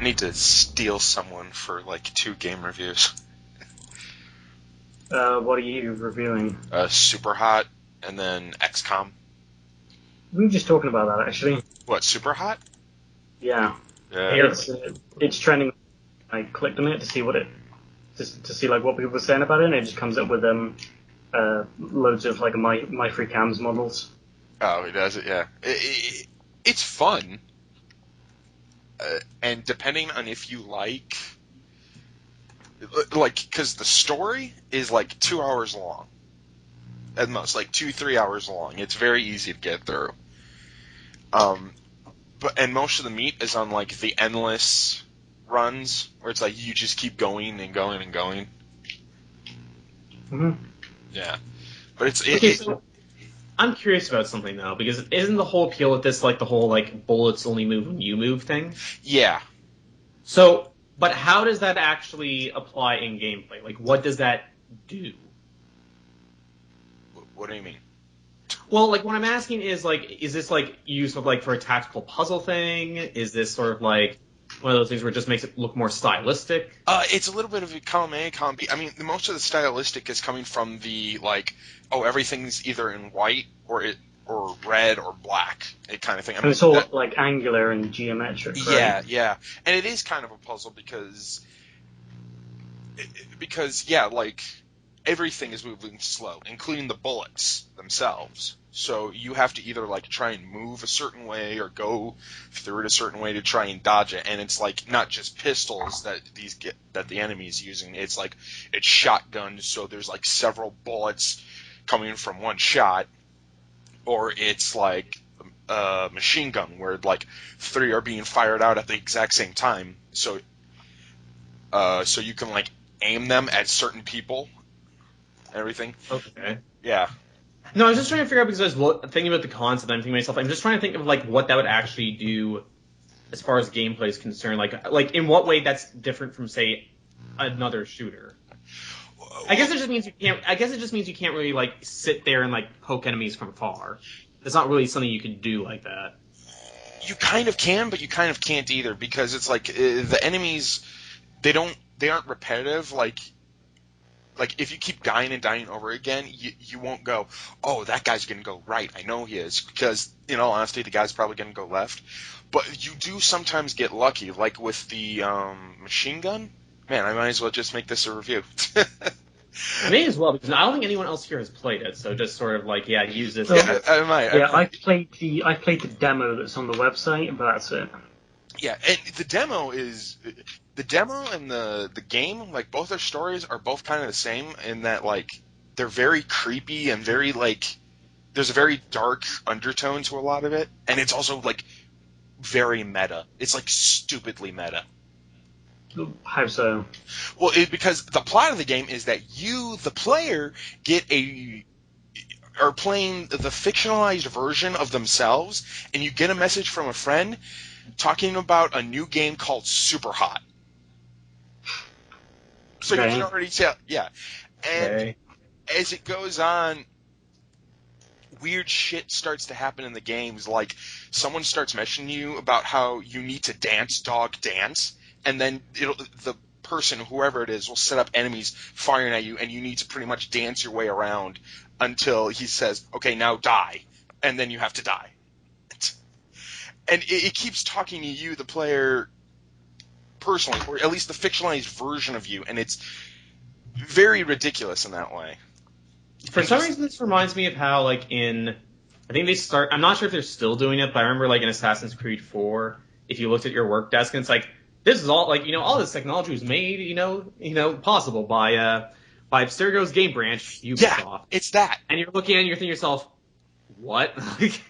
need to steal someone for like 2 game reviews. What are you reviewing? Superhot and then XCOM. We were just talking about that, actually. What, Superhot? Yeah. Yeah. It's trending. I clicked on it to see to see like what people were saying about it, and it just comes up with loads of like my free cams models. Oh, he does it, yeah. It's fun. And depending on if you like, because the story is like 2 hours long. At most, like 2-3 hours long. It's very easy to get through. And most of the meat is on like the endless runs, where it's like you just keep going and going and going. Mm-hmm. Yeah, but so I'm curious about something though, because isn't the whole appeal with this like the whole like bullets only move when you move thing? Yeah. So, but how does that actually apply in gameplay? Like, what does that do? What do you mean? Well, like what I'm asking is like, is this like used like for a tactical puzzle thing? Is this sort of like one of those things where it just makes it look more stylistic? It's a little bit of a column A, column B. I mean, most of the stylistic is coming from the like, everything's either in white or red or black, kind of thing. I mean, and it's all like angular and geometric. Right? Yeah, and it is kind of a puzzle because like everything is moving slow, including the bullets themselves. So you have to either like try and move a certain way or go through it a certain way to try and dodge it. And it's like not just pistols that the enemy is using. It's like it's shotguns, so there's like several bullets coming from one shot, or it's like a machine gun where like 3 are being fired out at the exact same time. So you can like aim them at certain people. Everything. Okay. Yeah. No, I was just trying to figure out because I was thinking about the concept. I'm thinking to myself, I'm just trying to think of like what that would actually do as far as gameplay is concerned. Like in what way that's different from say another shooter. I guess it just means you can't. I guess it just means you can't really like sit there and like poke enemies from far. It's not really something you can do like that. You kind of can, but you kind of can't either, because it's like the enemies, they aren't repetitive. Like if you keep dying and dying over again, you won't go, oh, that guy's going to go right. I know he is, because in all honesty, the guy's probably going to go left. But you do sometimes get lucky, like with the machine gun. Man, I might as well just make this a review. I may as well, because I don't think anyone else here has played it. So just sort of like, use this. Yeah, I might. Yeah, I played the demo that's on the website, but that's it. Yeah, and the demo and the game, like both their stories are both kind of the same in that like they're very creepy and very like there's a very dark undertone to a lot of it, and it's also like very meta. It's like stupidly meta. How so? Well, because the plot of the game is that you, the player, are playing the fictionalized version of themselves, and you get a message from a friend talking about a new game called Superhot. So you can already tell, yeah. And as it goes on, weird shit starts to happen in the games. Like someone starts mentioning you about how you need to dance, dog, dance, and then the person, whoever it is, will set up enemies firing at you, and you need to pretty much dance your way around until he says, "Okay, now die," and then you have to die. And it keeps talking to you, the player, personally, or at least the fictionalized version of you, and it's very ridiculous in that way. For some reason, this reminds me of how, like, I think I'm not sure if they're still doing it, but I remember, like, in Assassin's Creed 4, if you looked at your work desk, and it's like, this is all, like, all this technology was made, possible by Abstergo's game branch, Ubisoft. Yeah, it's that. And you're looking at it and you're thinking to yourself, what?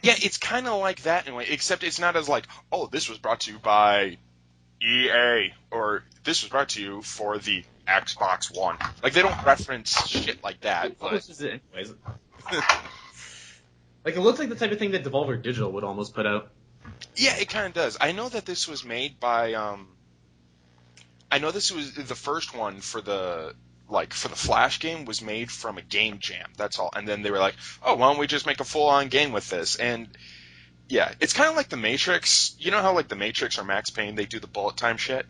Yeah, it's kind of like that in a way, except it's not as like, oh, this was brought to you by EA, or this was brought to you for the Xbox One. Like, they don't reference shit like that. But... This is it anyways. Like, it looks like the type of thing that Devolver Digital would almost put out. Yeah, it kind of does. I know that this was made by, I know this was the first one for the Flash game was made from a game jam. That's all. And then they were like, oh, why don't we just make a full-on game with this? And Yeah, it's kind of like the Matrix. You know how like the Matrix or Max Payne, they do the bullet time shit?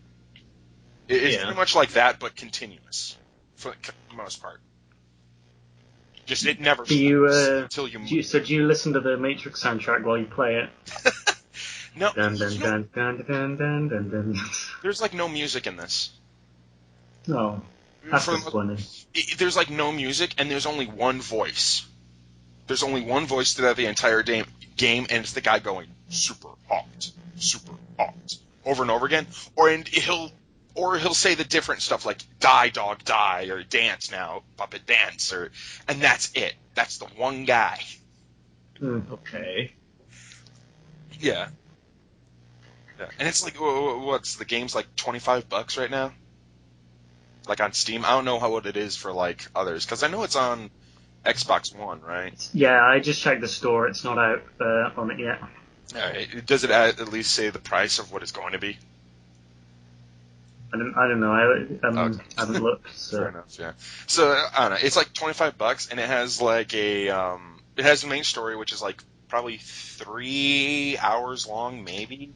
It's pretty much like that, but continuous for the most part. Just it never stops until you move. So do you listen to the Matrix soundtrack while you play it? No, Dun, dun, dun, dun, dun, dun, dun, dun. there's like no music in this. No, that's disappointing. There's like no music, and there's only one voice. There's only one voice throughout the entire game, and it's the guy going super hot, over and over again. Or he'll say the different stuff like "die, dog, die," or "dance now, puppet dance," and that's it. That's the one guy. Okay. Yeah. And it's like, what's the game's like $25 right now? Like on Steam. I don't know what it is for like others, because I know it's on Xbox One, right? Yeah, I just checked the store. It's not out on it yet. All right. Does it at least say the price of what it's going to be? I don't know. I haven't looked. So. Fair enough. Yeah. So I don't know. It's like $25, and it has like it has the main story, which is like probably 3 hours long, maybe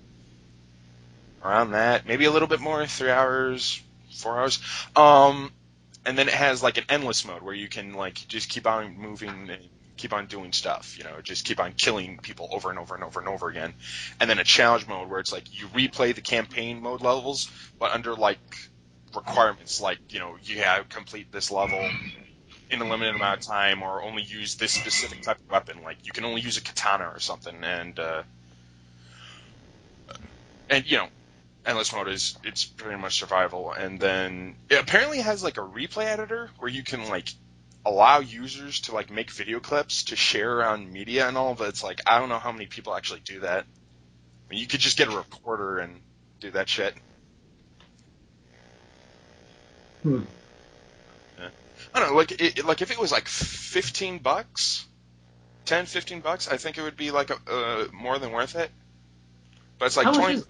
around that, maybe a little bit more, 3 hours, 4 hours. And then it has like an endless mode where you can like just keep on moving and keep on doing stuff, just keep on killing people over and over and over and over again. And then a challenge mode where it's like you replay the campaign mode levels, but under like requirements, like, you have to complete this level in a limited amount of time, or only use this specific type of weapon. Like you can only use a katana or something, and endless mode it's pretty much survival. And then it apparently has like a replay editor where you can like allow users to like make video clips to share around media and all, but it's like I don't know how many people actually do that. I mean, you could just get a recorder and do that shit. Yeah. I don't know, like if it was like $15, $10-15, I think it would be like more than worth it. But it's like how much is it?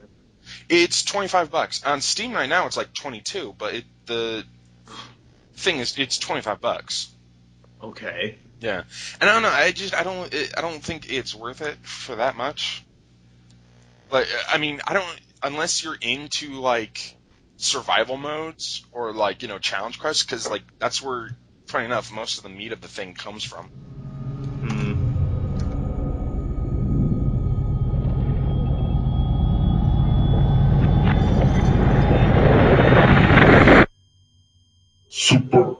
It's $25 on Steam right now. It's like $22, but the thing is, it's $25. Okay. Yeah, and I don't know. I don't think it's worth it for that much. Like, I mean, unless you're into like survival modes or like challenge quests, because like that's where, funny enough, most of the meat of the thing comes from. Superhot.